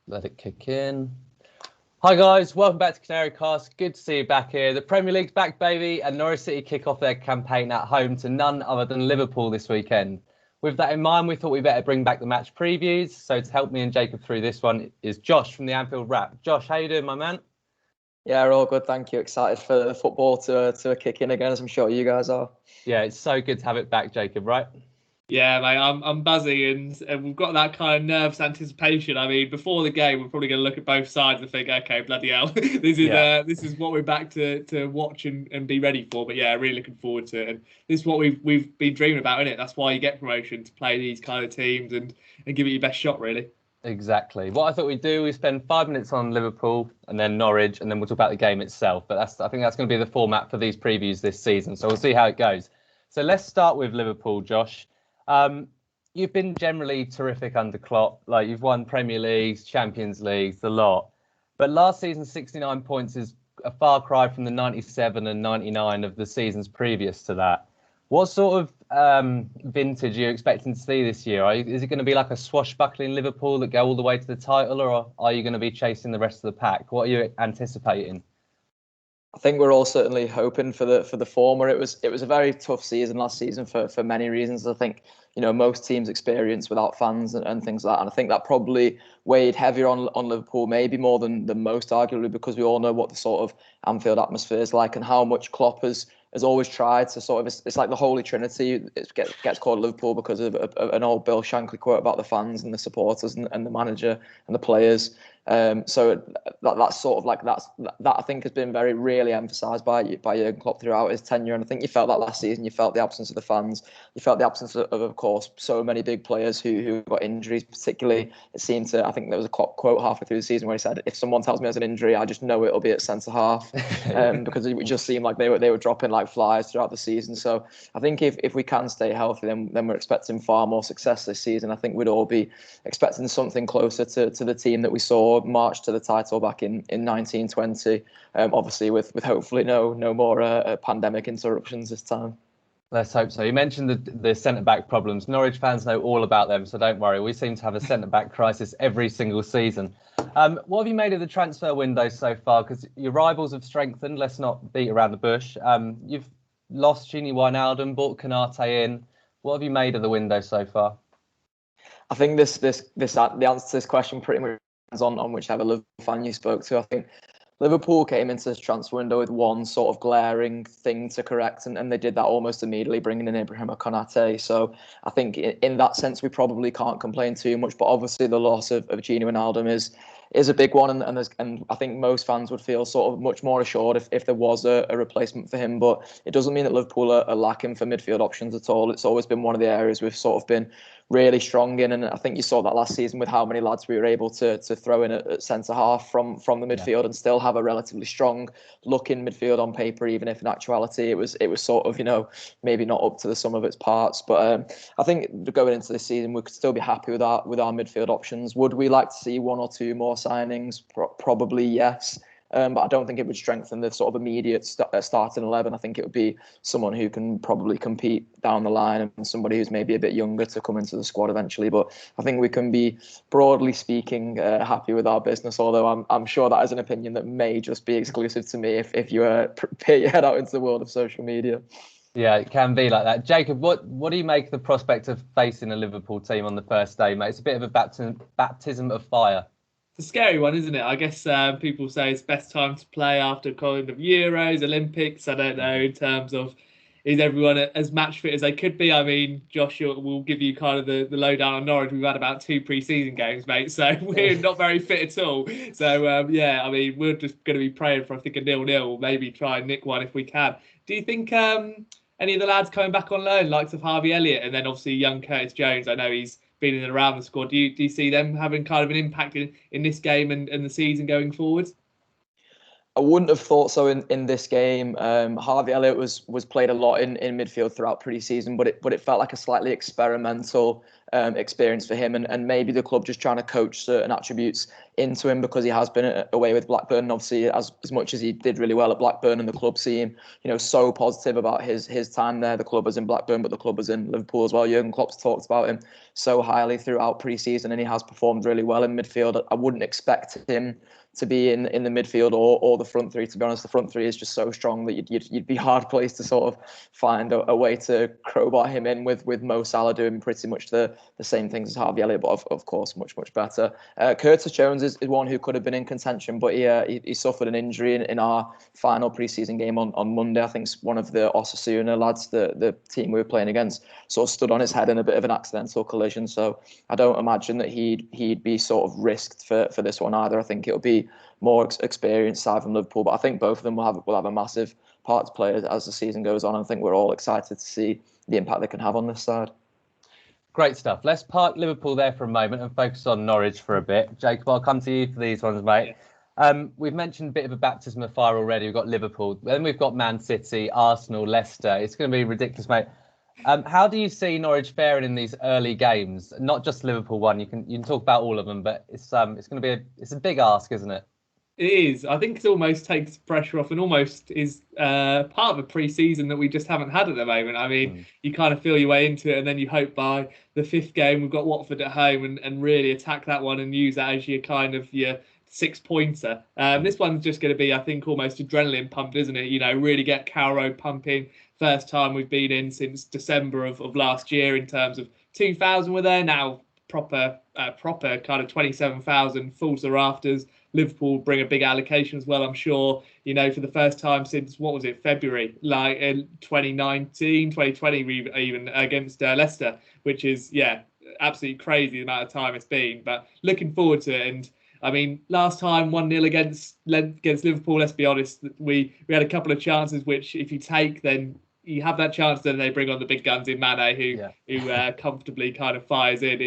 Let it kick in. Hi guys, welcome back to Canary Cast. Good to see you back here. The Premier League's back, baby, and Norwich City kick off their campaign at home to none other than Liverpool this weekend. With that in mind, we thought we better bring back the match previews. So to help me and Jacob through this one is Josh from the Anfield Wrap. Josh, how you doing, my man? Yeah, we're all good, thank you. Excited for the football to kick in again, as I'm sure you guys are. Yeah, it's so good to have it back, Jacob, right? Yeah, mate, I'm buzzing and we've got that kind of nervous anticipation. I mean, before the game, we're probably going to look at both sides and think, okay, bloody hell, this is what we're back to watch and be ready for. But yeah, really looking forward to it. And this is what we've been dreaming about, isn't it? That's why you get promotion, to play these kind of teams and give it your best shot, really. Exactly. What I thought we'd do, we spend 5 minutes on Liverpool and then Norwich, and then we'll talk about the game itself. But I think that's going to be the format for these previews this season. So we'll see how it goes. So let's start with Liverpool, Josh. You've been generally terrific under Klopp. Like, you've won Premier Leagues, Champions Leagues, the lot. But last season, 69 points is a far cry from the 97 and 99 of the seasons previous to that. What sort of vintage are you expecting to see this year? Is it going to be like a swashbuckling Liverpool that go all the way to the title, or are you going to be chasing the rest of the pack? What are you anticipating? I think we're all certainly hoping for the former. It was a very tough season last season for many reasons. I think, you know, most teams experience without fans and things like that. And I think that probably weighed heavier on Liverpool, maybe more than most, arguably, because we all know what the sort of Anfield atmosphere is like and how much Klopp has always tried to sort of, it's like the Holy Trinity. It gets called Liverpool because of an old Bill Shankly quote about the fans and the supporters and the manager and the players. So that's sort of like that I think has been very really emphasised by Jurgen Klopp throughout his tenure, and I think you felt that last season. You felt the absence of the fans. You felt the absence of course, so many big players who got injuries. Particularly, it seemed to. I think there was a Klopp quote halfway through the season where he said, "If someone tells me there's an injury, I just know it'll be at centre half," because it just seemed like they were dropping like flies throughout the season. So I think if we can stay healthy, then we're expecting far more success this season. I think we'd all be expecting something closer to the team that we saw march to the title back in 1920, obviously with hopefully no more pandemic interruptions this time. Let's hope so. You mentioned the centre-back problems. Norwich fans know all about them, so don't worry. We seem to have a centre-back crisis every single season. What have you made of the transfer window so far? Because your rivals have strengthened. Let's not beat around the bush. You've lost Gini Wijnaldum, brought Canary in. What have you made of the window so far? I think the answer to this question pretty much on whichever Liverpool fan you spoke to. I think Liverpool came into this transfer window with one sort of glaring thing to correct, and they did that almost immediately, bringing in Ibrahima Konate. So I think in that sense we probably can't complain too much. But obviously the loss of Gini Wijnaldum is a big one, and I think most fans would feel sort of much more assured if there was a replacement for him. But it doesn't mean that Liverpool are lacking for midfield options at all. It's always been one of the areas we've sort of been really strong in, and I think you saw that last season with how many lads we were able to throw in at centre half from the midfield, and still have a relatively strong looking midfield on paper, even if in actuality it was sort of, you know, maybe not up to the sum of its parts. But I think going into this season we could still be happy with our midfield options. Would we like to see one or two more signings? Probably yes. But I don't think it would strengthen the sort of immediate starting 11. I think it would be someone who can probably compete down the line, and somebody who's maybe a bit younger to come into the squad eventually. But I think we can be, broadly speaking, happy with our business. Although I'm sure that is an opinion that may just be exclusive to me if you peer your head out into the world of social media. Yeah, it can be like that. Jacob, what do you make of the prospect of facing a Liverpool team on the first day, mate? It's a bit of a baptism of fire. It's a scary one, isn't it? I guess people say it's best time to play after kind of Euros, Olympics. I don't know in terms of is everyone as match fit as they could be. I mean, Josh will give you kind of the lowdown on Norwich. We've had about 2 pre-season games, mate, so we're not very fit at all. So, yeah, I mean, we're just going to be praying for, I think, a 0-0, maybe try and nick one if we can. Do you think any of the lads coming back on loan, likes of Harvey Elliott, and then obviously young Curtis Jones, I know he's been in and around the squad. Do you see them having kind of an impact in this game and the season going forward? I wouldn't have thought so in this game. Harvey Elliott was played a lot in midfield throughout pre-season, but it felt like a slightly experimental experience for him, and maybe the club just trying to coach certain attributes into him because he has been away with Blackburn. And obviously, as much as he did really well at Blackburn, and the club seem so positive about his time there. The club was in Blackburn, but the club was in Liverpool as well. Jurgen Klopp's talked about him so highly throughout pre-season, and he has performed really well in midfield. I wouldn't expect him to be in the midfield or the front three. To be honest, the front three is just so strong that you'd be hard placed to sort of find a way to crowbar him in with Mo Salah doing pretty much the same things as Harvey Elliott, but of course much better. Curtis Jones is one who could have been in contention, but he suffered an injury in our final pre-season game on Monday. I think one of the Osasuna lads, the team we were playing against, sort of stood on his head in a bit of an accidental collision. So I don't imagine that he'd be sort of risked for this one either. I think it'll be more experienced side from Liverpool, but I think both of them will have a massive part to play as the season goes on. I think we're all excited to see the impact they can have on this side. Great stuff. Let's park Liverpool there for a moment and focus on Norwich for a bit. Jacob, I'll come to you for these ones, mate. We've mentioned a bit of a baptism of fire already. We've got Liverpool, then we've got Man City, Arsenal, Leicester. It's going to be ridiculous, mate. How do you see Norwich faring in these early games? Not just Liverpool one. You can talk about all of them, but it's going to be a big ask, isn't it? It is. I think it almost takes pressure off and almost is part of a pre-season that we just haven't had at the moment. I mean, you kind of feel your way into it and then you hope by the fifth game we've got Watford at home and really attack that one and use that as your kind of your 6-pointer. This one's just going to be, I think, almost adrenaline pumped, isn't it? Really get Carrow Road pumping. First time we've been in since December of last year in terms of 2,000 were there. Now proper kind of 27,000 fulls the rafters. Liverpool bring a big allocation as well, I'm sure, for the first time since, what was it, February, like in 2019, 2020, even against Leicester, which is, absolutely crazy the amount of time it's been. But looking forward to it. And I mean, last time 1-0 against Liverpool, let's be honest, we had a couple of chances, which if you take, then you have that chance, then they bring on the big guns in Mane, who comfortably kind of fires in.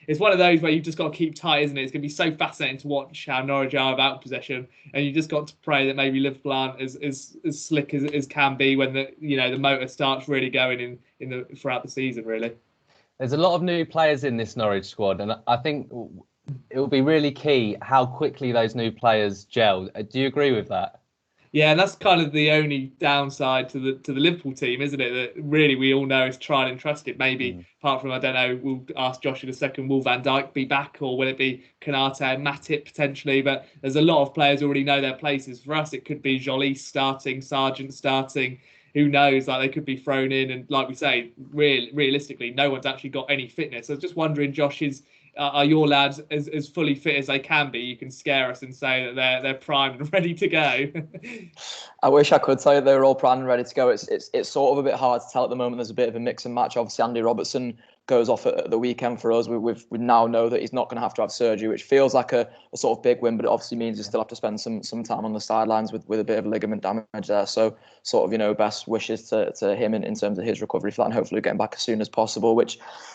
It's one of those where you've just got to keep tight, isn't it? It's going to be so fascinating to watch how Norwich are about possession, and you just got to pray that maybe Liverpool aren't as slick as can be when the motor starts really going throughout the season. Really, there's a lot of new players in this Norwich squad, and I think it will be really key how quickly those new players gel. Do you agree with that? Yeah, and that's kind of the only downside to the Liverpool team, isn't it? That really we all know is tried and trusted. Maybe apart from, I don't know, we'll ask Josh in a second, will Van Dijk be back or will it be Canary and Matip potentially? But there's a lot of players who already know their places. For us, it could be Jolie starting, Sargent starting. Who knows? Like they could be thrown in. And like we say, realistically, no one's actually got any fitness. I was just wondering, Josh, are your lads as fully fit as they can be? You can scare us and say that they're primed and ready to go. I wish I could tell you they were all primed and ready to go. It's sort of a bit hard to tell at the moment. There's a bit of a mix and match. Obviously, Andy Robertson goes off at the weekend for us. We now know that he's not going to have surgery, which feels like a sort of big win, but it obviously means you still have to spend some time on the sidelines with a bit of ligament damage there. So sort of, best wishes to him in terms of his recovery for that, and hopefully getting back as soon as possible,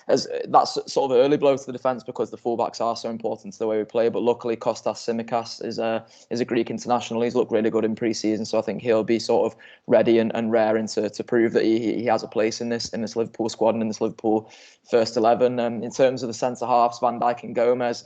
that's sort of an early blow to the defence because the fullbacks are so important to the way we play. But luckily, Kostas Tsimikas is a Greek international. He's looked really good in pre-season, so I think he'll be sort of ready and raring to prove that he has a place in this Liverpool squad and in this Liverpool first 11. In terms of the centre halves, Van Dijk and Gomez,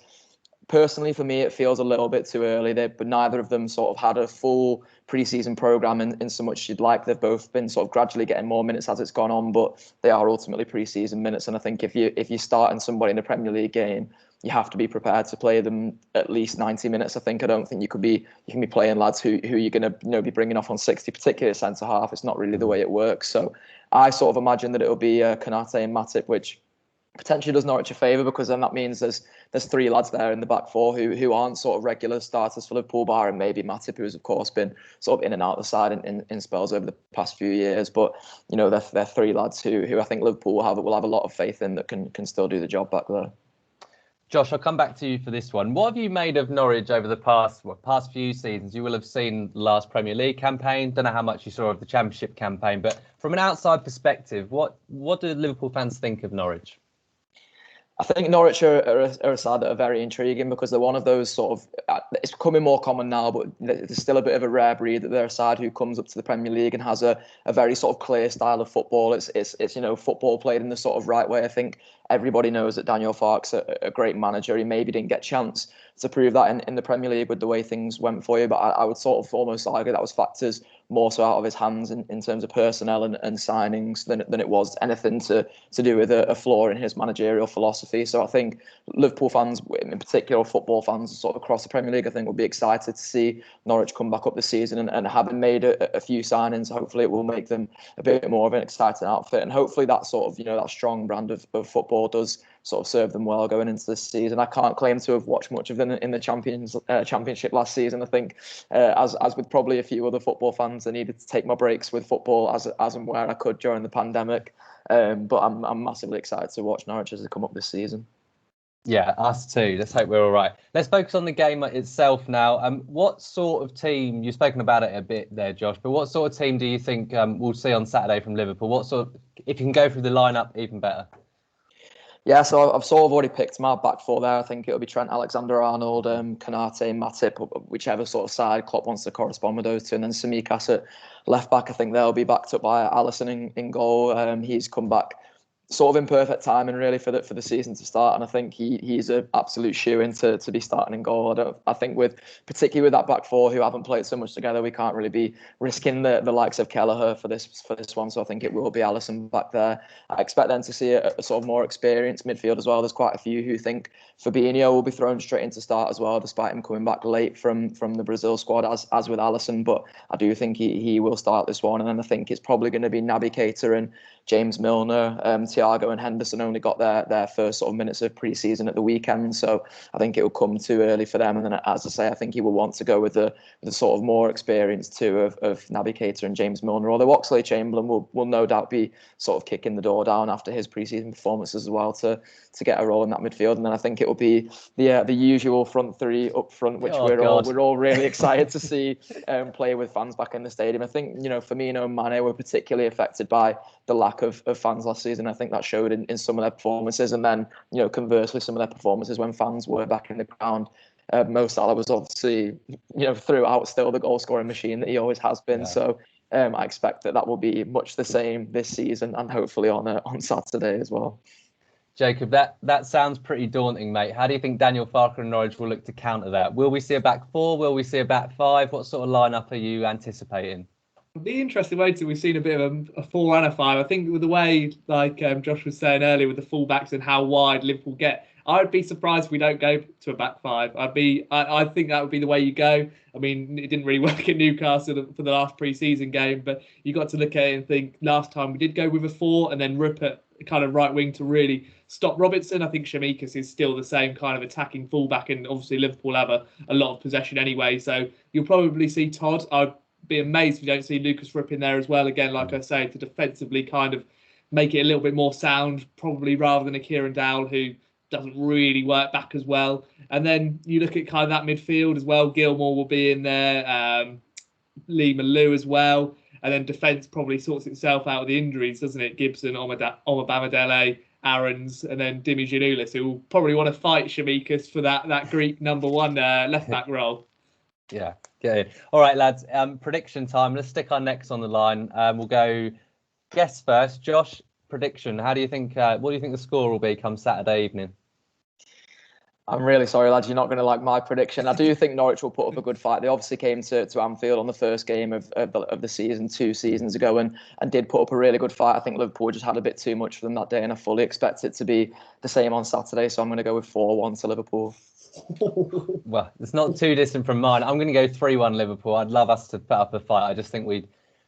personally for me it feels a little bit too early. But neither of them sort of had a full pre-season programme in so much you'd like. They've both been sort of gradually getting more minutes as it's gone on, but they are ultimately pre-season minutes. And I think if you're starting somebody in a Premier League game, you have to be prepared to play them at least 90 minutes. I don't think you can be playing lads who you're going to be bringing off on 60, particularly centre half. It's not really the way it works. So I sort of imagine that it'll be Konate and Matip, which potentially does Norwich a favour because then that means there's three lads there in the back four who aren't sort of regular starters for Liverpool, bar and maybe Matip, who has of course been sort of in and out of the side in spells over the past few years. But they're three lads who I think Liverpool will have a lot of faith in that can still do the job back there. Josh, I'll come back to you for this one. What have you made of Norwich over the past few seasons? You will have seen the last Premier League campaign. Don't know how much you saw of the Championship campaign, but from an outside perspective, what do Liverpool fans think of Norwich? I think Norwich are a side that are very intriguing because they're one of those sort of, it's becoming more common now, but there's still a bit of a rare breed that they're a side who comes up to the Premier League and has a very sort of clear style of football. It's football played in the sort of right way. I think everybody knows that Daniel Farke's a great manager. He maybe didn't get a chance to prove that in the Premier League with the way things went for you, but I would sort of almost argue that was factors more so out of his hands in terms of personnel and signings than it was anything to do with a flaw in his managerial philosophy. So I think Liverpool fans, in particular football fans sort of across the Premier League, I think will be excited to see Norwich come back up this season and having made a few signings, hopefully it will make them a bit more of an exciting outfit, and hopefully that sort of, that strong brand of football does sort of serve them well going into this season. I can't claim to have watched much of them in the Championship last season. I think, as with probably a few other football fans, I needed to take my breaks with football as and where I could during the pandemic. But I'm massively excited to watch Norwich as they come up this season. Yeah, us too. Let's hope we're all right. Let's focus on the game itself now. What sort of team, you've spoken about it a bit there, Josh, but what sort of team do you think we'll see on Saturday from Liverpool? What sort of, if you can go through the lineup, even better. Yeah, so I've sort of already picked my back four there. I think it'll be Trent Alexander-Arnold, Canary, Matip, whichever sort of side Klopp wants to correspond with those two. And then Tsimikas at left back. I think they'll be backed up by Alisson in goal. He's come back sort of in perfect timing really for the season to start, and I think he's an absolute shoe-in to be starting in goal. I think particularly with that back four who haven't played so much together, we can't really be risking the likes of Kelleher for this one. So I think it will be Alisson back there. I expect them to see a sort of more experienced midfield as well. There's quite a few who think Fabinho will be thrown straight into start as well, despite him coming back late from the Brazil squad as with Alisson. But I do think he will start this one, and then I think it's probably going to be Naby Keita and James Milner. Thiago and Henderson only got their first sort of minutes of pre-season at the weekend, so I think it will come too early for them. And then, as I say, I think he will want to go with the sort of more experienced two of Naby Keita and James Milner. Although Oxlade-Chamberlain will no doubt be sort of kicking the door down after his pre-season performances as well to get a role in that midfield. And then I think it will be the usual front three up front, which we're all really excited to see play with fans back in the stadium. I think Firmino and Mane were particularly affected by the lack of fans last season. I think that showed in some of their performances, and then conversely some of their performances when fans were back in the ground. Mo Salah was obviously throughout still the goal scoring machine that he always has been. Yeah. So I expect that will be much the same this season, and hopefully on Saturday as well. Jacob, that sounds pretty daunting, mate. How do you think Daniel Farke and Norwich will look to counter that? Will we see a back four? Will we see a back five? What sort of lineup are you anticipating? It'll be interesting waiting. We've seen a bit of a 4 and a 5. I think with the way, like Josh was saying earlier, with the fullbacks and how wide Liverpool get, I would be surprised if we don't go to a back five. I think that would be the way you go. I mean, it didn't really work at Newcastle for the last pre-season game, but you got to look at it and think last time we did go with a 4 and then Rupert kind of right wing to really stop Robertson. I think Tsimikas is still the same kind of attacking fullback, and obviously Liverpool have a lot of possession anyway. So you'll probably see Todd. I'd be amazed if you don't see Lucas Rupp in there as well. Again, like I say, to defensively kind of make it a little bit more sound, probably rather than a Kieran Dowell who doesn't really work back as well. And then you look at kind of that midfield as well. Gilmore will be in there, Lee Malou as well. And then defence probably sorts itself out with the injuries, doesn't it? Gibson, Omar Aarons, and then Dimi Giannoulis, who will probably want to fight Tsimikas for that Greek number one left-back role. Yeah, get in. All right, lads, prediction time. Let's stick our necks on the line. We'll go guess first. Josh, prediction. What do you think the score will be come Saturday evening? I'm really sorry, lads. You're not going to like my prediction. I do think Norwich will put up a good fight. They obviously came to Anfield on the first game of the season 2 seasons ago and did put up a really good fight. I think Liverpool just had a bit too much for them that day, and I fully expect it to be the same on Saturday. So I'm going to go with 4-1 to Liverpool. Well, it's not too distant from mine. I'm going to go 3-1 Liverpool. I'd love us to put up a fight. I just think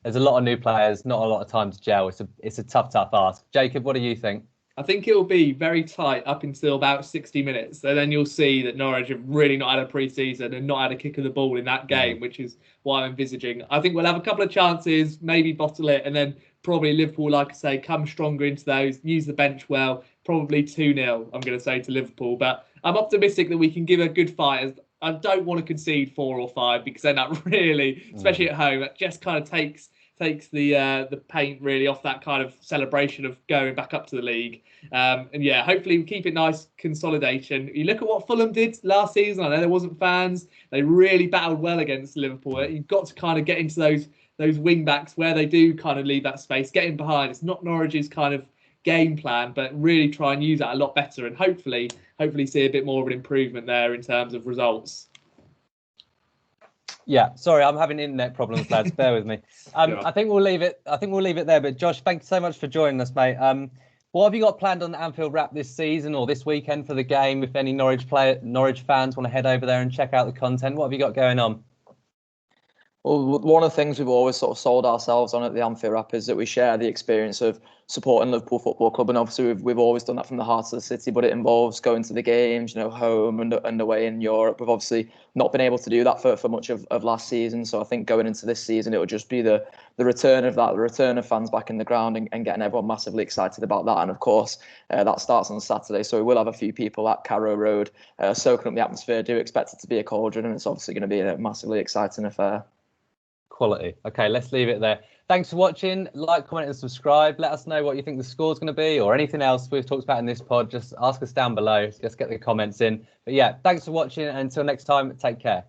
there's a lot of new players, not a lot of time to gel. It's a tough ask. Jacob, what do you think? I think it will be very tight up until about 60 minutes. So then you'll see that Norwich have really not had a pre-season and not had a kick of the ball in that game, which is what I'm envisaging. I think we'll have a couple of chances, maybe bottle it, and then probably Liverpool, like I say, come stronger into those, use the bench well, probably 2-0, I'm going to say, to Liverpool. But I'm optimistic that we can give a good fight. I don't want to concede 4 or 5 because then that really, especially at home, that just kind of takes the paint really off that kind of celebration of going back up to the league. And yeah, hopefully we keep it nice consolidation. You look at what Fulham did last season. I know there wasn't fans. They really battled well against Liverpool. You've got to kind of get into those wing backs where they do kind of leave that space, get in behind. It's not Norwich's kind of game plan, but really try and use that a lot better, and hopefully see a bit more of an improvement there in terms of results. Yeah, sorry, I'm having internet problems, lads. Bear with me. I think we'll leave it. There. But Josh, thank you so much for joining us, mate. What have you got planned on the Anfield Wrap this season or this weekend for the game? If any Norwich fans want to head over there and check out the content, what have you got going on? Well, one of the things we've always sort of sold ourselves on at the Anfield Wrap is that we share the experience of supporting Liverpool Football Club, and obviously we've always done that from the heart of the city. But it involves going to the games, home and away in Europe. We've obviously not been able to do that for much of last season. So I think going into this season, it will just be the return of that, the return of fans back in the ground, and getting everyone massively excited about that. And of course, that starts on Saturday. So we will have a few people at Carrow Road soaking up the atmosphere. Do expect it to be a cauldron, and it's obviously going to be a massively exciting affair. Quality. Okay, let's leave it there. Thanks for watching. Like, comment and subscribe. Let us know what you think the score's going to be or anything else we've talked about in this pod. Just ask us down below. Just get the comments in. But yeah, thanks for watching. And until next time, take care.